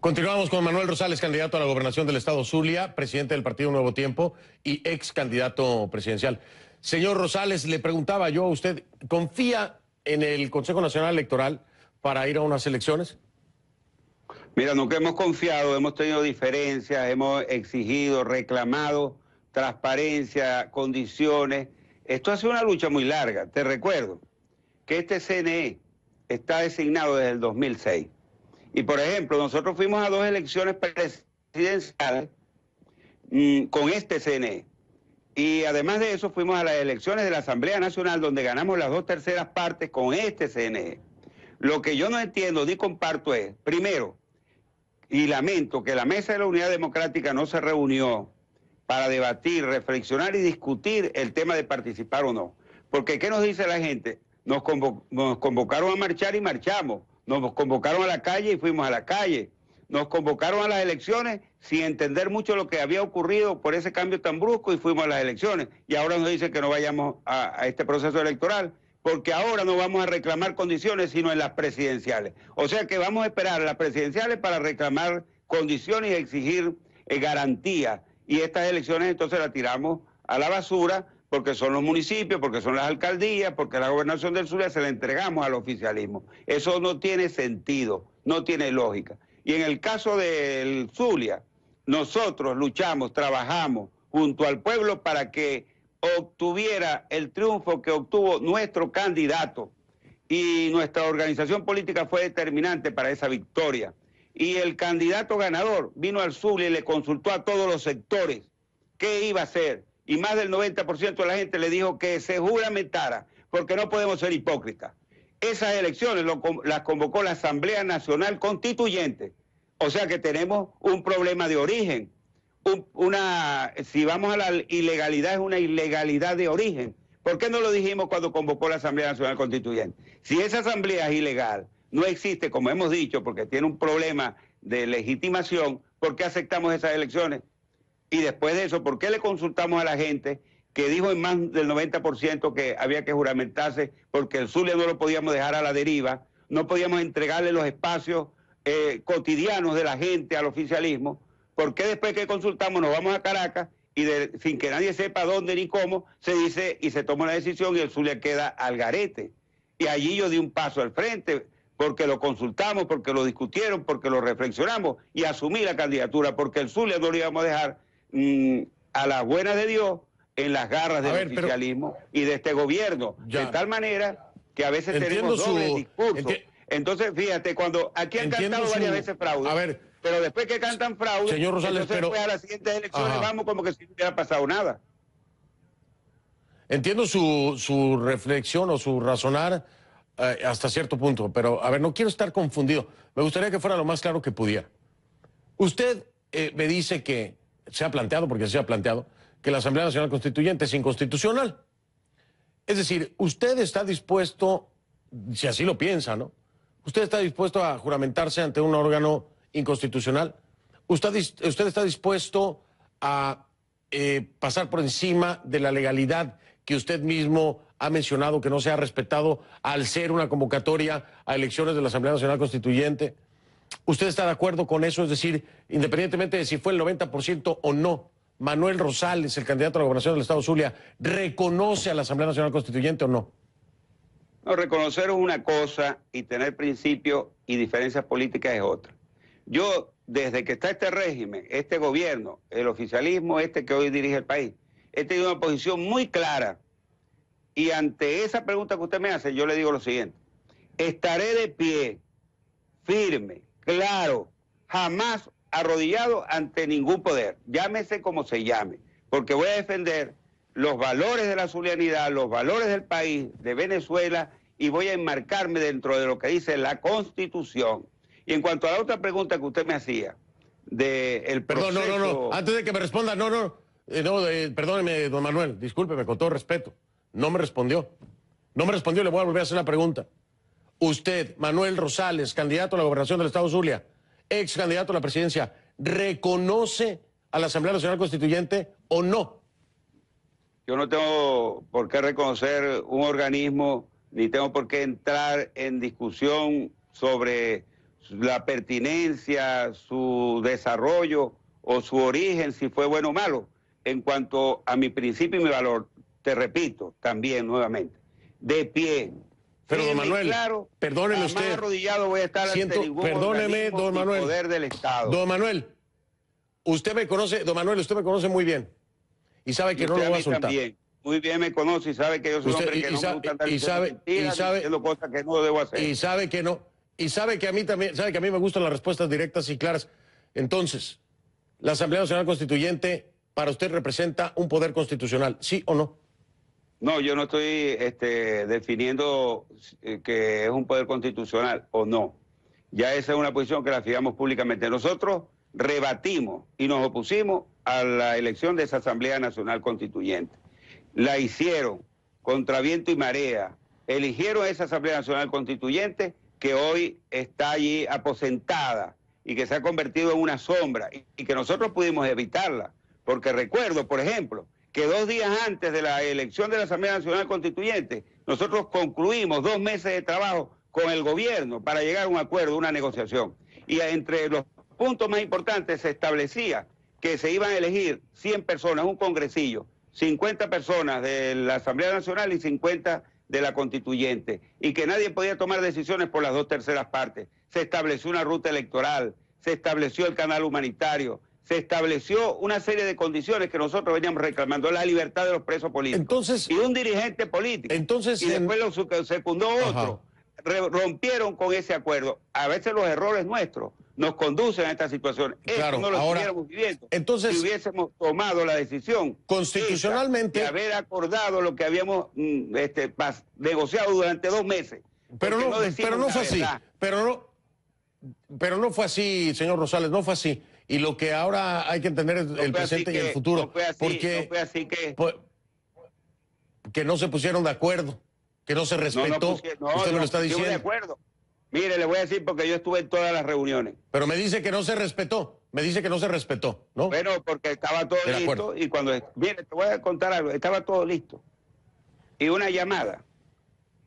Continuamos con Manuel Rosales, candidato a la gobernación del estado Zulia, presidente del partido Nuevo Tiempo y ex candidato presidencial. Señor Rosales, le preguntaba yo a usted, ¿confía en el Consejo Nacional Electoral para ir a unas elecciones? Mira, nunca hemos confiado, hemos tenido diferencias, hemos exigido, reclamado transparencia, condiciones. Esto ha sido una lucha muy larga. Te recuerdo que este CNE está designado desde el 2006. Y, por ejemplo, nosotros fuimos a 2 elecciones presidenciales con este CNE. Y además de eso, fuimos a las elecciones de la Asamblea Nacional, donde ganamos las 2/3 partes con este CNE. Lo que yo no entiendo ni comparto es, primero, y lamento que la Mesa de la Unidad Democrática no se reunió para debatir, reflexionar y discutir el tema de participar o no. Porque, ¿qué nos dice la gente? Nos convocaron a marchar y marchamos. Nos convocaron a la calle y fuimos a la calle. Nos convocaron a las elecciones sin entender mucho lo que había ocurrido por ese cambio tan brusco y fuimos a las elecciones. Y ahora nos dicen que no vayamos a este proceso electoral, porque ahora no vamos a reclamar condiciones, sino en las presidenciales. O sea que vamos a esperar a las presidenciales para reclamar condiciones y exigir garantías. Y estas elecciones entonces las tiramos a la basura, porque son los municipios, porque son las alcaldías, porque la gobernación del Zulia se la entregamos al oficialismo. Eso no tiene sentido, no tiene lógica. Y en el caso del Zulia, nosotros luchamos, trabajamos junto al pueblo para que obtuviera el triunfo que obtuvo nuestro candidato. Y nuestra organización política fue determinante para esa victoria. Y el candidato ganador vino al Zulia y le consultó a todos los sectores qué iba a hacer. Y más del 90% de la gente le dijo que se juramentara, porque no podemos ser hipócritas. Esas elecciones las convocó la Asamblea Nacional Constituyente. O sea que tenemos un problema de origen. Si vamos a la ilegalidad, es una ilegalidad de origen. ¿Por qué no lo dijimos cuando convocó la Asamblea Nacional Constituyente? Si esa asamblea es ilegal, no existe, como hemos dicho, porque tiene un problema de legitimación, ¿por qué aceptamos esas elecciones? Y después de eso, ¿por qué le consultamos a la gente que dijo en más del 90% que había que juramentarse porque el Zulia no lo podíamos dejar a la deriva, no podíamos entregarle los espacios cotidianos de la gente al oficialismo? ¿Por qué después que consultamos nos vamos a Caracas y sin que nadie sepa dónde ni cómo se dice y se toma una decisión y el Zulia queda al garete? Y allí yo di un paso al frente porque lo consultamos, porque lo discutieron, porque lo reflexionamos y asumí la candidatura porque el Zulia no lo íbamos a dejar a las buenas de Dios en las garras del oficialismo y de este gobierno, de tal manera que a veces tenemos dobles discursos. Entonces, fíjate, cuando aquí han cantado varias veces fraude, pero después que cantan fraude, señor Rosales, entonces después a las siguientes elecciones vamos como que si no hubiera pasado nada. Entiendo su reflexión o su razonar hasta cierto punto, pero a ver, no quiero estar confundido. Me gustaría que fuera lo más claro que pudiera. Usted me dice que se ha planteado, porque se ha planteado, que la Asamblea Nacional Constituyente es inconstitucional. Es decir, usted está dispuesto, si así lo piensa, ¿no? ¿Usted está dispuesto a juramentarse ante un órgano inconstitucional? ¿Usted está dispuesto a pasar por encima de la legalidad que usted mismo ha mencionado que no se ha respetado al ser una convocatoria a elecciones de la Asamblea Nacional Constituyente? ¿Usted está de acuerdo con eso? Es decir, independientemente de si fue el 90% o no, Manuel Rosales, el candidato a la gobernación del estado Zulia, ¿reconoce a la Asamblea Nacional Constituyente o no? No, reconocer es una cosa y tener principios y diferencias políticas es otra. Yo, desde que está este régimen, este gobierno, el oficialismo que hoy dirige el país, he tenido una posición muy clara. Y ante esa pregunta que usted me hace, yo le digo lo siguiente: estaré de pie, firme, claro, jamás arrodillado ante ningún poder, llámese como se llame, porque voy a defender los valores de la zulianidad, los valores del país, de Venezuela, y voy a enmarcarme dentro de lo que dice la Constitución. Y en cuanto a la otra pregunta que usted me hacía, del proceso... Perdón, no, antes de que me responda, perdóneme, don Manuel, discúlpeme, con todo respeto, no me respondió, le voy a volver a hacer la pregunta. Usted, Manuel Rosales, candidato a la gobernación del estado Zulia, ex candidato a la presidencia, ¿reconoce a la Asamblea Nacional Constituyente o no? Yo no tengo por qué reconocer un organismo, ni tengo por qué entrar en discusión sobre la pertinencia, su desarrollo o su origen, si fue bueno o malo. En cuanto a mi principio y mi valor, te repito también nuevamente, de pie. Pero, don Manuel, claro, perdóneme usted. Arrodillado voy a estar ante ningún perdóneme, don Manuel. Poder del Estado. Don Manuel, usted me conoce, don Manuel, usted me conoce muy bien. Y sabe que no lo voy a soltar. También. Muy bien me conoce y sabe que yo soy un hombre que no me gusta andar diciendo cosas que no debo hacer. Y sabe que no. Y sabe que a mí también, sabe que a mí me gustan las respuestas directas y claras. Entonces, la Asamblea Nacional Constituyente para usted representa un poder constitucional, ¿sí o no? No, yo no estoy definiendo que es un poder constitucional o no. Ya esa es una posición que la fijamos públicamente. Nosotros rebatimos y nos opusimos a la elección de esa Asamblea Nacional Constituyente. La hicieron contra viento y marea. Eligieron esa Asamblea Nacional Constituyente que hoy está allí aposentada y que se ha convertido en una sombra y que nosotros pudimos evitarla. Porque recuerdo, por ejemplo, que 2 días antes de la elección de la Asamblea Nacional Constituyente, nosotros concluimos 2 meses de trabajo con el gobierno para llegar a un acuerdo, una negociación. Y entre los puntos más importantes se establecía que se iban a elegir 100 personas, un congresillo, 50 personas de la Asamblea Nacional y 50 de la Constituyente, y que nadie podía tomar decisiones por las 2/3 partes. Se estableció una ruta electoral, se estableció el canal humanitario, se estableció una serie de condiciones que nosotros veníamos reclamando, la libertad de los presos políticos. Entonces, y un dirigente político. Entonces, y después lo secundó otro. Rompieron con ese acuerdo. A veces los errores nuestros nos conducen a esta situación. Claro, Esto no lo estuviéramos viviendo. Entonces, si hubiésemos tomado la decisión constitucionalmente de haber acordado lo que habíamos negociado durante 2 meses. Pero no fue así. Pero no fue así, señor Rosales, no fue así. Y lo que ahora hay que entender es el presente y el futuro. No fue así que no se pusieron de acuerdo, que no se respetó. Usted me lo está diciendo. De acuerdo. Mire, le voy a decir porque yo estuve en todas las reuniones. Pero me dice que no se respetó. Me dice que no se respetó, ¿no? Bueno, porque estaba todo listo y cuando... Mire, te voy a contar algo. Estaba todo listo. Y una llamada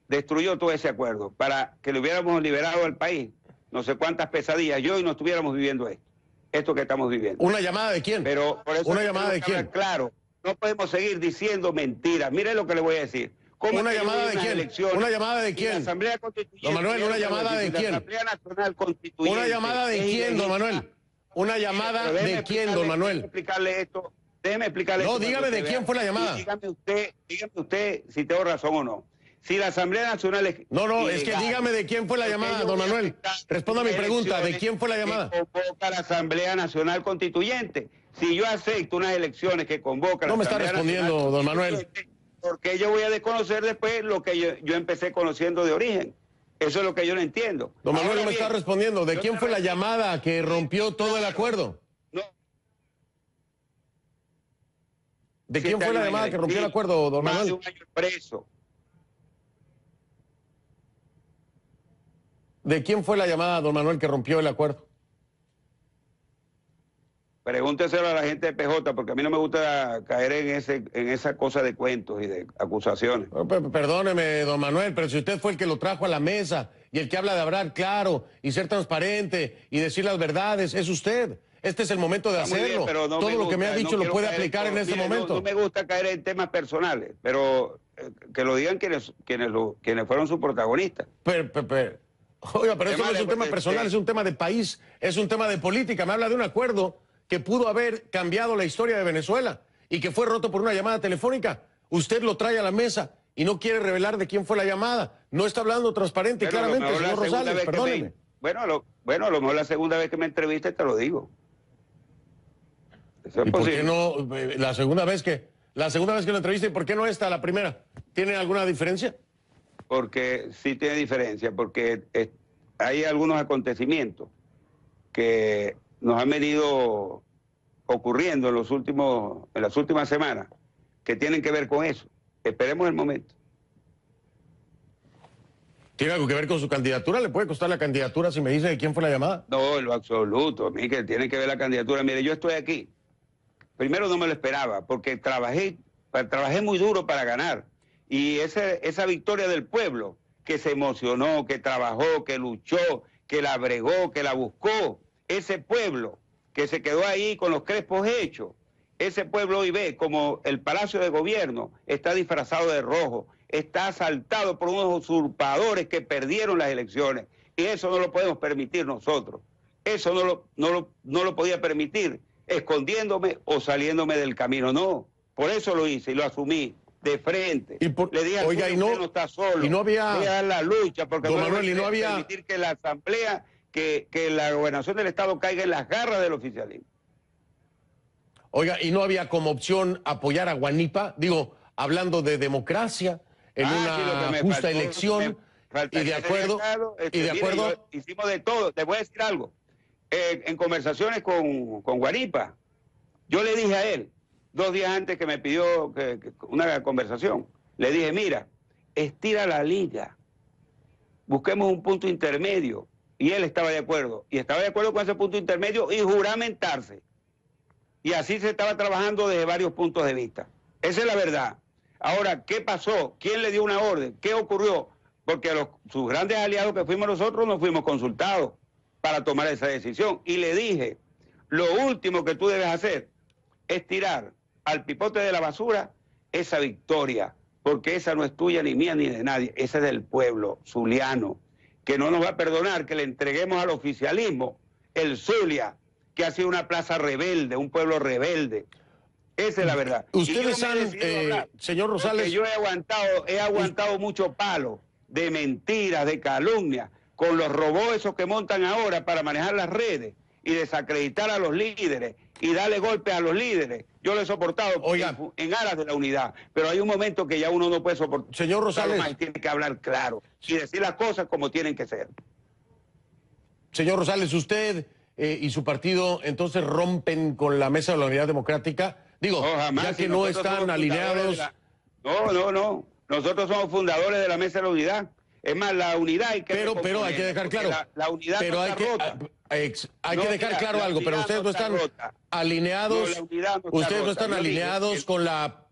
destruyó todo ese acuerdo para que le hubiéramos liberado al país no sé cuántas pesadillas y hoy no estuviéramos viviendo esto que estamos viviendo. ¿Una llamada de quién? Pero por eso ¿Una llamada de quién? Claro, no podemos seguir diciendo mentiras. Mire lo que le voy a decir. ¿Una llamada de quién? ¿Una llamada de quién? La Asamblea Constituyente. Don Manuel, ¿una llamada de quién? La Asamblea Nacional Constituyente. ¿Una llamada de quién, don Manuel? ¿Una llamada de quién, don Manuel? Déjeme explicarle esto. Déjeme explicarle esto. No, dígame de quién fue la llamada. Dígame usted si tengo razón o no. Si la Asamblea Nacional es... No, es que dígame de quién fue la llamada, don Manuel. Responda a mi pregunta, ¿de quién fue la llamada? Que convoca la Asamblea Nacional Constituyente. Si yo acepto unas elecciones que convoca la Asamblea Nacional... No me está respondiendo, don Manuel. Porque yo voy a desconocer después lo que yo empecé conociendo de origen. Eso es lo que yo no entiendo. Don Manuel no me está respondiendo. ¿De quién fue la llamada que rompió todo el acuerdo? No. ¿De quién fue la llamada que rompió el acuerdo, don Manuel? Más de 1 año preso. ¿De quién fue la llamada, don Manuel, que rompió el acuerdo? Pregúnteselo a la gente de PJ, porque a mí no me gusta caer en esa cosa de cuentos y de acusaciones. Perdóneme, don Manuel, pero si usted fue el que lo trajo a la mesa y el que habla de hablar claro y ser transparente y decir las verdades, es usted. Este es el momento de hacerlo. Bien, no todo lo que me ha dicho lo puede aplicar en este momento. No me gusta caer en temas personales, pero que lo digan quienes fueron sus protagonistas. Oiga, pero eso no es un tema personal, es un tema de país, es un tema de política. Me habla de un acuerdo que pudo haber cambiado la historia de Venezuela y que fue roto por una llamada telefónica. Usted lo trae a la mesa y no quiere revelar de quién fue la llamada. No está hablando transparente y claramente, señor Rosales, perdóneme. Bueno, a lo mejor la segunda vez que me entreviste te lo digo. Eso es ¿Y posible. ¿Por qué no la segunda vez que lo entreviste, y por qué no esta, la primera? ¿Tiene alguna diferencia? Porque sí tiene diferencia, porque hay algunos acontecimientos que nos han venido ocurriendo en las últimas semanas que tienen que ver con eso. Esperemos el momento. ¿Tiene algo que ver con su candidatura? ¿Le puede costar la candidatura si me dice de quién fue la llamada? No, en lo absoluto, Miguel, tiene que ver la candidatura. Mire, yo estoy aquí. Primero no me lo esperaba, porque trabajé muy duro para ganar. Y esa victoria del pueblo, que se emocionó, que trabajó, que luchó, que la bregó, que la buscó. Ese pueblo que se quedó ahí con los crespos hechos, ese pueblo hoy ve como el Palacio de Gobierno está disfrazado de rojo, está asaltado por unos usurpadores que perdieron las elecciones. Y eso no lo podemos permitir nosotros. Eso no lo podía permitir escondiéndome o saliéndome del camino. No, por eso lo hice y lo asumí de frente. Le dije al oiga, pueblo, usted no está solo, y no había, voy a dar la lucha, porque don no Manuel, y no había permitir que la asamblea, que la gobernación del Estado caiga en las garras del oficialismo. Oiga, ¿y no había como opción apoyar a Guanipa? Digo, hablando de democracia, en una justa elección, y de acuerdo, hicimos de todo. Te voy a decir algo. En conversaciones con Guanipa, yo le dije a él, 2 días antes que me pidió una conversación, le dije, mira, estira la liga, busquemos un punto intermedio. Y él estaba de acuerdo, y estaba de acuerdo con ese punto intermedio y juramentarse. Y así se estaba trabajando desde varios puntos de vista. Esa es la verdad. Ahora, ¿qué pasó? ¿Quién le dio una orden? ¿Qué ocurrió? Porque sus grandes aliados que fuimos nosotros no fuimos consultados para tomar esa decisión. Y le dije, lo último que tú debes hacer es tirar al pipote de la basura esa victoria, porque esa no es tuya, ni mía, ni de nadie. Esa es del pueblo zuliano, que no nos va a perdonar que le entreguemos al oficialismo el Zulia, que ha sido una plaza rebelde, un pueblo rebelde. Esa es la verdad. Ustedes han, señor Rosales... Yo he aguantado mucho palo de mentiras, de calumnias, con los robots esos que montan ahora para manejar las redes y desacreditar a los líderes y darle golpes a los líderes. Yo lo he soportado en aras de la unidad, pero hay un momento que ya uno no puede soportar. Señor Rosales... Tiene que hablar claro y decir las cosas como tienen que ser. Señor Rosales, usted y su partido entonces rompen con la Mesa de la Unidad Democrática. Digo, no, jamás, ya que no están alineados... No. Nosotros somos fundadores de la Mesa de la Unidad. Es más, la unidad hay que... Pero hay que dejar claro... La unidad pero no hay está rota. Hay que dejar claro algo, pero ustedes no están alineados... Ustedes no están alineados con la...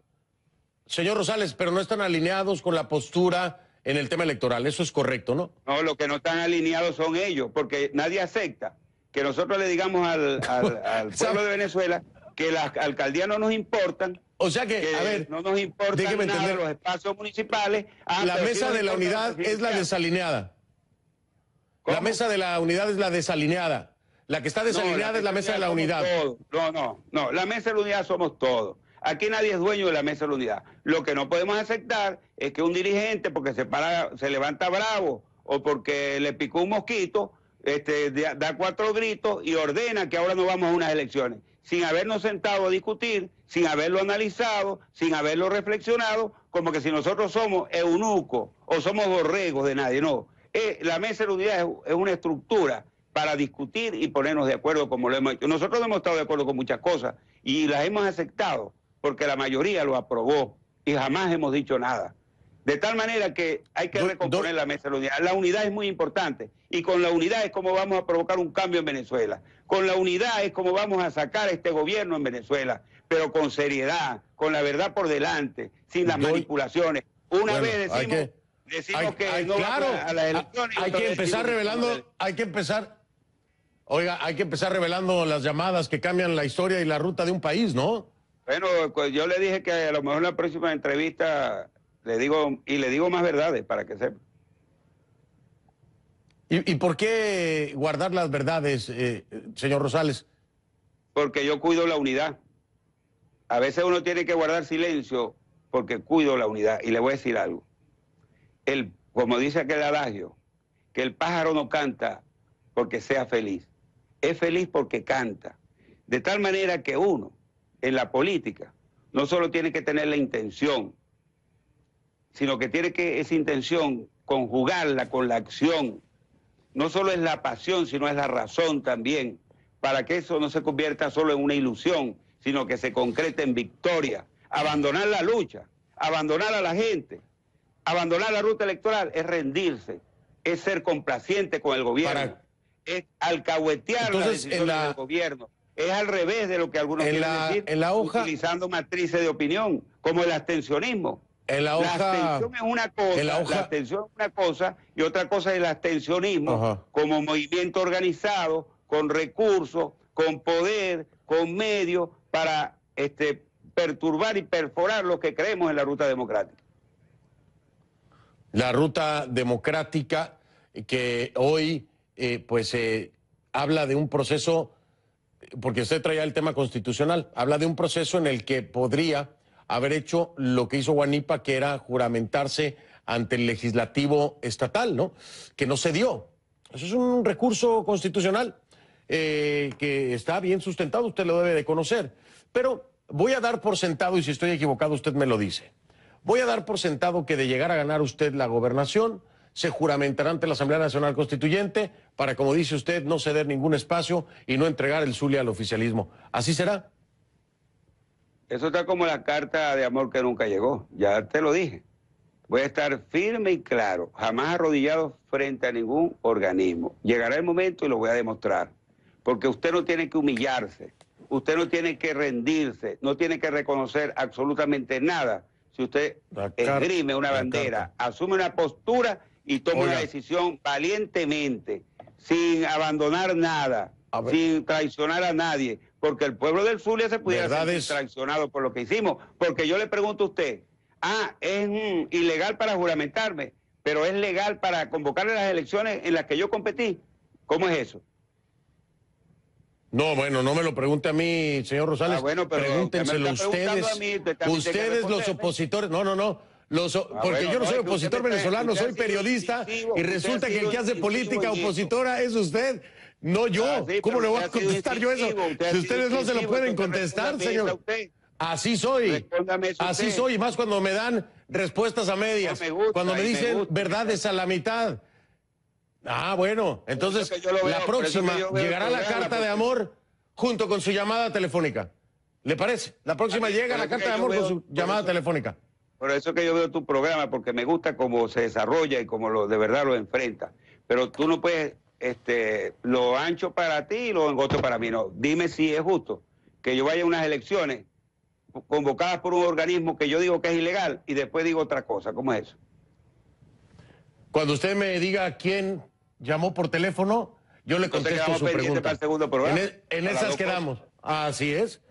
Señor Rosales, pero no están alineados con la postura en el tema electoral. Eso es correcto, ¿no? No, los que no están alineados son ellos, porque nadie acepta que nosotros le digamos al pueblo de Venezuela que las alcaldías no nos importan. O sea que a ver, no nos importan nada los espacios municipales. La Mesa de la Unidad es la desalineada. ¿Cómo? La Mesa de la Unidad es la desalineada. La que está desalineada es la Mesa de la Unidad. No, la Mesa de la Unidad somos todos. Aquí nadie es dueño de la Mesa de la Unidad. Lo que no podemos aceptar es que un dirigente, porque se levanta bravo o porque le picó un mosquito, da 4 gritos y ordena que ahora no vamos a unas elecciones, sin habernos sentado a discutir, sin haberlo analizado, sin haberlo reflexionado, como que si nosotros somos eunucos o somos borregos de nadie. No, la Mesa de la Unidad es una estructura para discutir y ponernos de acuerdo como lo hemos hecho. Nosotros no hemos estado de acuerdo con muchas cosas y las hemos aceptado porque la mayoría lo aprobó y jamás hemos dicho nada. De tal manera que hay que recomponer la Mesa de la Unidad. La unidad es muy importante y con la unidad es como vamos a provocar un cambio en Venezuela. Con la unidad es como vamos a sacar a este gobierno en Venezuela, pero con seriedad, con la verdad por delante, sin las manipulaciones. Una vez decimos que no claro, vamos a las elecciones. Hay que empezar revelando, hay que empezar revelando las llamadas que cambian la historia y la ruta de un país, ¿no? Bueno, pues yo le dije que a lo mejor en la próxima entrevista le digo más verdades para que sepa. ¿Y por qué guardar las verdades, señor Rosales? Porque yo cuido la unidad. A veces uno tiene que guardar silencio porque cuido la unidad. Y le voy a decir algo. Como dice aquel adagio, que el pájaro no canta porque sea feliz. Es feliz porque canta. De tal manera que uno, en la política, no solo tiene que tener la intención, sino que tiene que esa intención conjugarla con la acción. No solo es la pasión, sino es la razón también, para que eso no se convierta solo en una ilusión, sino que se concrete en victoria. Abandonar la lucha, abandonar a la gente, abandonar la ruta electoral es rendirse, es ser complaciente con el gobierno, es alcahuetear las decisiones del gobierno. Es al revés de lo que algunos quieren decir, utilizando matrices de opinión, como el abstencionismo. En la La hoja... abstención es una cosa, en la hoja- abstención es una cosa y otra cosa es el abstencionismo Ajá. como movimiento organizado, con recursos, con poder, con medios para perturbar y perforar lo que creemos en la ruta democrática. La ruta democrática que hoy habla de un proceso, porque usted traía el tema constitucional, habla de un proceso en el que podría haber hecho lo que hizo Guanipa, que era juramentarse ante el legislativo estatal, ¿no? Que no se dio. Eso es un recurso constitucional que está bien sustentado, usted lo debe de conocer. Pero voy a dar por sentado, y si estoy equivocado usted me lo dice, voy a dar por sentado que de llegar a ganar usted la gobernación, se juramentará ante la Asamblea Nacional Constituyente para, como dice usted, no ceder ningún espacio y no entregar el Zulia al oficialismo. ¿Así será? Eso está como la carta de amor que nunca llegó, ya te lo dije. Voy a estar firme y claro, jamás arrodillado frente a ningún organismo. Llegará el momento y lo voy a demostrar, porque usted no tiene que humillarse, usted no tiene que rendirse, no tiene que reconocer absolutamente nada. Si usted esgrime una bandera, asume una postura y toma una decisión valientemente, sin abandonar nada, sin traicionar a nadie, porque el pueblo del Zulia se pudiera sentir traicionado por lo que hicimos. Porque yo le pregunto a usted, es ilegal para juramentarme, pero es legal para convocarle las elecciones en las que yo competí. ¿Cómo es eso? No, bueno, no me lo pregunte a mí, señor Rosales. Bueno, pero pregúntenselo ustedes. Ustedes los opositores. No. Porque yo no soy opositor venezolano, soy periodista y resulta que el que hace política opositora es usted, no yo. ¿Cómo le voy a contestar yo eso? Si ustedes no se lo pueden contestar, señor. Así soy. Así soy, más cuando me dan respuestas a medias, cuando me dicen verdades a la mitad. Bueno, entonces la próxima llegará la carta de amor junto con su llamada telefónica. ¿Le parece? La próxima llega la carta de amor con su llamada telefónica. Por eso que yo veo tu programa, porque me gusta cómo se desarrolla y cómo de verdad lo enfrenta. Pero tú no puedes lo ancho para ti y lo angosto para mí. No, dime si es justo que yo vaya a unas elecciones convocadas por un organismo que yo digo que es ilegal y después digo otra cosa. ¿Cómo es eso? Cuando usted me diga quién llamó por teléfono, yo le contesto su pregunta. Para el segundo programa, en esas quedamos. Así es.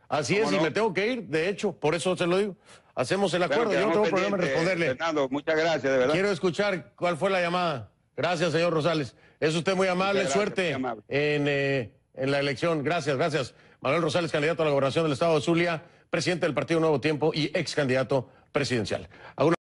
Así es, y me tengo que ir, de hecho, por eso se lo digo. Hacemos el acuerdo, yo no tengo problema en responderle. Fernando, muchas gracias, de verdad. Quiero escuchar cuál fue la llamada. Gracias, señor Rosales. Es usted muy amable, gracias, suerte muy amable. En la elección. Gracias. Manuel Rosales, candidato a la gobernación del estado de Zulia, presidente del Partido Nuevo Tiempo y ex candidato presidencial.